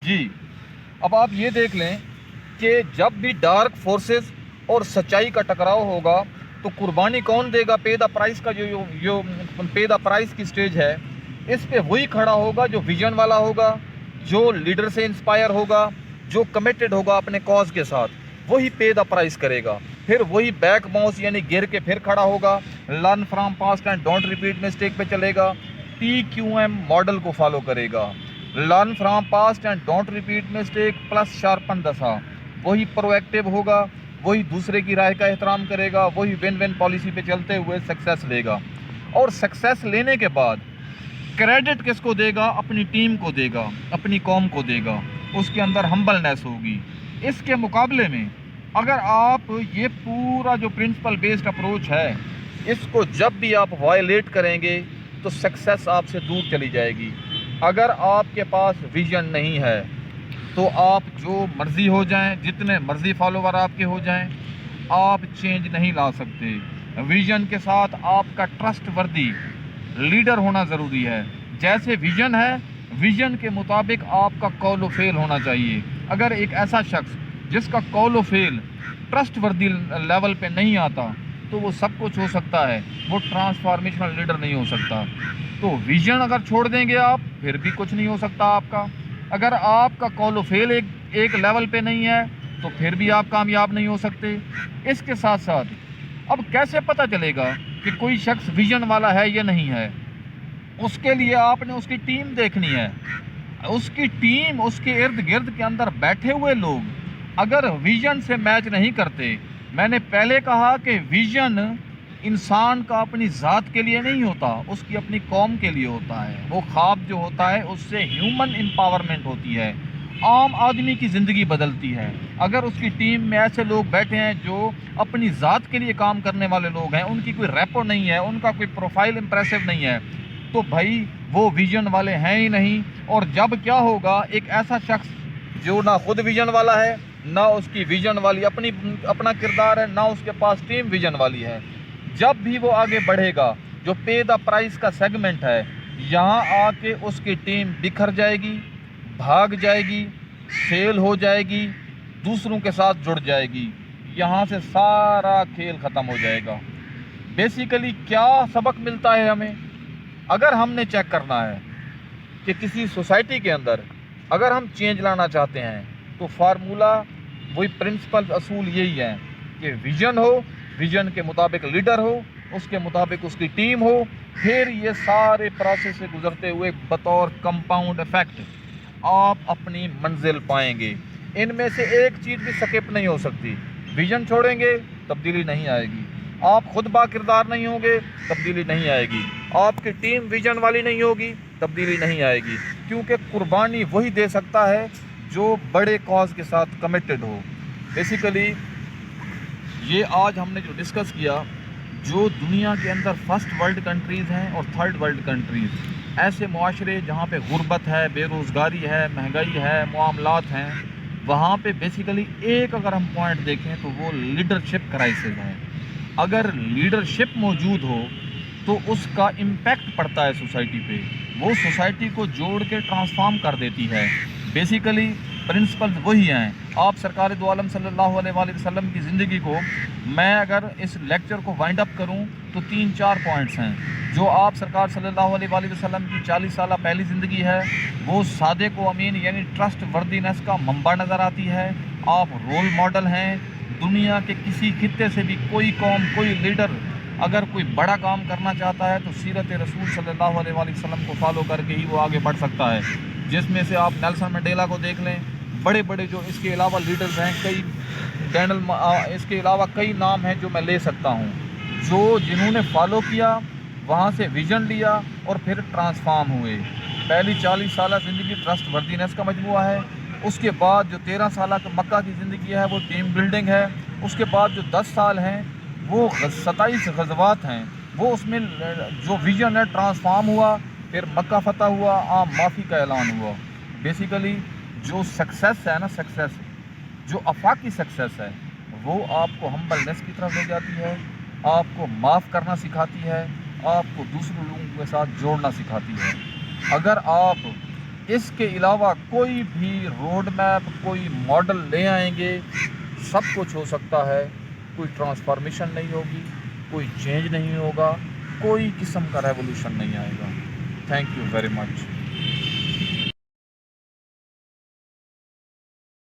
جی اب آپ یہ دیکھ لیں کہ جب بھی ڈارک فورسز اور سچائی کا ٹکراؤ ہوگا تو قربانی کون دے گا؟ پے دا پرائز کا جو پے دا پرائز کی سٹیج ہے، اس پہ وہی کھڑا ہوگا جو ویژن والا ہوگا، جو لیڈر سے انسپائر ہوگا، جو کمیٹڈ ہوگا اپنے کاز کے ساتھ، وہی پے دا پرائز کرے گا۔ پھر وہی بیک باؤنس یعنی گر کے پھر کھڑا ہوگا، learn from past and don't repeat mistake پہ چلے گا، PQM ماڈل کو فالو کرے گا، learn from past and don't repeat mistake plus sharpen the saw, وہی پرو ایکٹیو ہوگا، وہی دوسرے کی رائے کا احترام کرے گا، وہی ون ون پالیسی پہ چلتے ہوئے سکسیس لے گا۔ اور سکسیس لینے کے بعد کریڈٹ کس کو دے گا؟ اپنی ٹیم کو دے گا، اپنی قوم کو دے گا، اس کے اندر ہمبلنیس ہوگی۔ اس کے مقابلے میں اگر آپ یہ پورا جو پرنسپل بیسڈ اپروچ ہے اس کو جب بھی آپ وائلیٹ کریں گے تو سکسیس آپ سے دور چلی جائے گی۔ اگر آپ کے پاس ویژن نہیں ہے تو آپ جو مرضی ہو جائیں، جتنے مرضی فالوور آپ کے ہو جائیں، آپ چینج نہیں لا سکتے۔ ویژن کے ساتھ آپ کا ٹرسٹ وردی لیڈر ہونا ضروری ہے۔ جیسے ویژن ہے، ویژن کے مطابق آپ کا قول و فعل ہونا چاہیے۔ اگر ایک ایسا شخص جس کا قول و فعل ٹرسٹ وردی لیول پہ نہیں آتا تو وہ سب کچھ ہو سکتا ہے، وہ ٹرانسفارمیشنل لیڈر نہیں ہو سکتا۔ تو ویژن اگر چھوڑ دیں گے آپ پھر بھی کچھ نہیں ہو سکتا آپ کا۔ اگر آپ کا قول و فعل ایک لیول پہ نہیں ہے تو پھر بھی آپ کامیاب نہیں ہو سکتے۔ اس کے ساتھ ساتھ اب کیسے پتہ چلے گا کہ کوئی شخص ویژن والا ہے یا نہیں ہے؟ اس کے لیے آپ نے اس کی ٹیم دیکھنی ہے۔ اس کی ٹیم، اس کے ارد گرد کے اندر بیٹھے ہوئے لوگ اگر ویژن سے میچ نہیں کرتے، میں نے پہلے کہا کہ ویژن انسان کا اپنی ذات کے لیے نہیں ہوتا، اس کی اپنی قوم کے لیے ہوتا ہے۔ وہ خواب جو ہوتا ہے اس سے ہیومن امپاورمنٹ ہوتی ہے، عام آدمی کی زندگی بدلتی ہے۔ اگر اس کی ٹیم میں ایسے لوگ بیٹھے ہیں جو اپنی ذات کے لیے کام کرنے والے لوگ ہیں، ان کی کوئی ریپو نہیں ہے، ان کا کوئی پروفائل امپریسو نہیں ہے، تو بھائی وہ ویژن والے ہیں ہی نہیں۔ اور جب کیا ہوگا، ایک ایسا شخص جو نہ خود ویژن والا ہے، نہ اس کی ویژن والی اپنا کردار ہے، نہ اس کے پاس ٹیم ویژن والی ہے، جب بھی وہ آگے بڑھے گا، جو پے دا پرائز کا سیگمنٹ ہے، یہاں آ کے اس کی ٹیم بکھر جائے گی، بھاگ جائے گی، فیل ہو جائے گی، دوسروں کے ساتھ جڑ جائے گی، یہاں سے سارا کھیل ختم ہو جائے گا۔ بیسیکلی کیا سبق ملتا ہے ہمیں؟ اگر ہم نے چیک کرنا ہے کہ کسی سوسائٹی کے اندر اگر ہم چینج لانا چاہتے ہیں تو فارمولہ وہی پرنسپل اصول یہی ہے کہ ویژن ہو، ویژن کے مطابق لیڈر ہو، اس کے مطابق اس کی ٹیم ہو، پھر یہ سارے پروسیس سے گزرتے ہوئے بطور کمپاؤنڈ ایفیکٹ آپ اپنی منزل پائیں گے۔ ان میں سے ایک چیز بھی سکپ نہیں ہو سکتی۔ ویژن چھوڑیں گے تبدیلی نہیں آئے گی، آپ خود با کردار نہیں ہوں گے تبدیلی نہیں آئے گی، آپ کی ٹیم ویژن والی نہیں ہوگی تبدیلی نہیں آئے گی، کیونکہ قربانی وہی دے سکتا ہے جو بڑے کاز کے ساتھ کمیٹڈ ہو۔ بیسیکلی یہ آج ہم نے جو ڈسکس کیا، جو دنیا کے اندر فرسٹ ورلڈ کنٹریز ہیں اور تھرڈ ورلڈ کنٹریز، ایسے معاشرے جہاں پہ غربت ہے، بے روزگاری ہے، مہنگائی ہے، معاملات ہیں، وہاں پہ بیسیکلی ایک اگر ہم پوائنٹ دیکھیں تو وہ لیڈرشپ کرائسس ہے۔ اگر لیڈرشپ موجود ہو تو اس کا امپیکٹ پڑتا ہے سوسائٹی پہ، وہ سوسائٹی کو جوڑ کے ٹرانسفارم کر دیتی ہے۔ بیسیکلی پرنسپل وہی ہیں۔ آپ سرکار دو عالم صلی اللہ علیہ وآلہ وسلم کی زندگی کو میں اگر اس لیکچر کو وائنڈ اپ کروں تو 3-4 پوائنٹس ہیں۔ جو آپ سرکار صلی اللہ علیہ وآلہ وسلم کی 40 سالہ پہلی زندگی ہے، وہ صادق و امین یعنی ٹرسٹ وردینس کا منبع نظر آتی ہے۔ آپ رول ماڈل ہیں۔ دنیا کے کسی خطے سے بھی کوئی قوم، کوئی لیڈر اگر کوئی بڑا کام کرنا چاہتا ہے تو سیرت رسول صلی اللہ علیہ وآلہ وسلم کو فالو کر کے ہی وہ آگے بڑھ سکتا ہے، جس میں سے آپ نیلسن منڈیلا کو دیکھ لیں، بڑے بڑے جو اس کے علاوہ لیڈرز ہیں، اس کے علاوہ کئی نام ہیں جو میں لے سکتا ہوں، جنہوں نے فالو کیا، وہاں سے ویژن لیا اور پھر ٹرانسفارم ہوئے۔ پہلی 40 سالہ زندگی ٹرسٹ وردینس کا مجموعہ ہے، اس کے بعد جو 13 سالہ مکہ کی زندگی ہے وہ ٹیم بلڈنگ ہے، اس کے بعد جو 10 سال ہیں وہ 27 غزوات ہیں، وہ اس میں جو ویژن ہے ٹرانسفارم ہوا، پھر مکہ فتح ہوا، عام معافی کا اعلان ہوا۔ بیسیکلی جو سکسیس ہے نا، سکسیس جو آفاقی سکسیس ہے، وہ آپ کو ہمبلنس کی طرف لے جاتی ہے، آپ کو معاف کرنا سکھاتی ہے، آپ کو دوسرے لوگوں کے ساتھ جوڑنا سکھاتی ہے۔ اگر آپ اس کے علاوہ کوئی بھی روڈ میپ، کوئی ماڈل لے آئیں گے، سب کچھ ہو سکتا ہے، کوئی ٹرانسفارمیشن نہیں ہوگی، کوئی چینج نہیں ہوگا، کوئی قسم کا ریولوشن نہیں آئے گا۔ Thank you very much.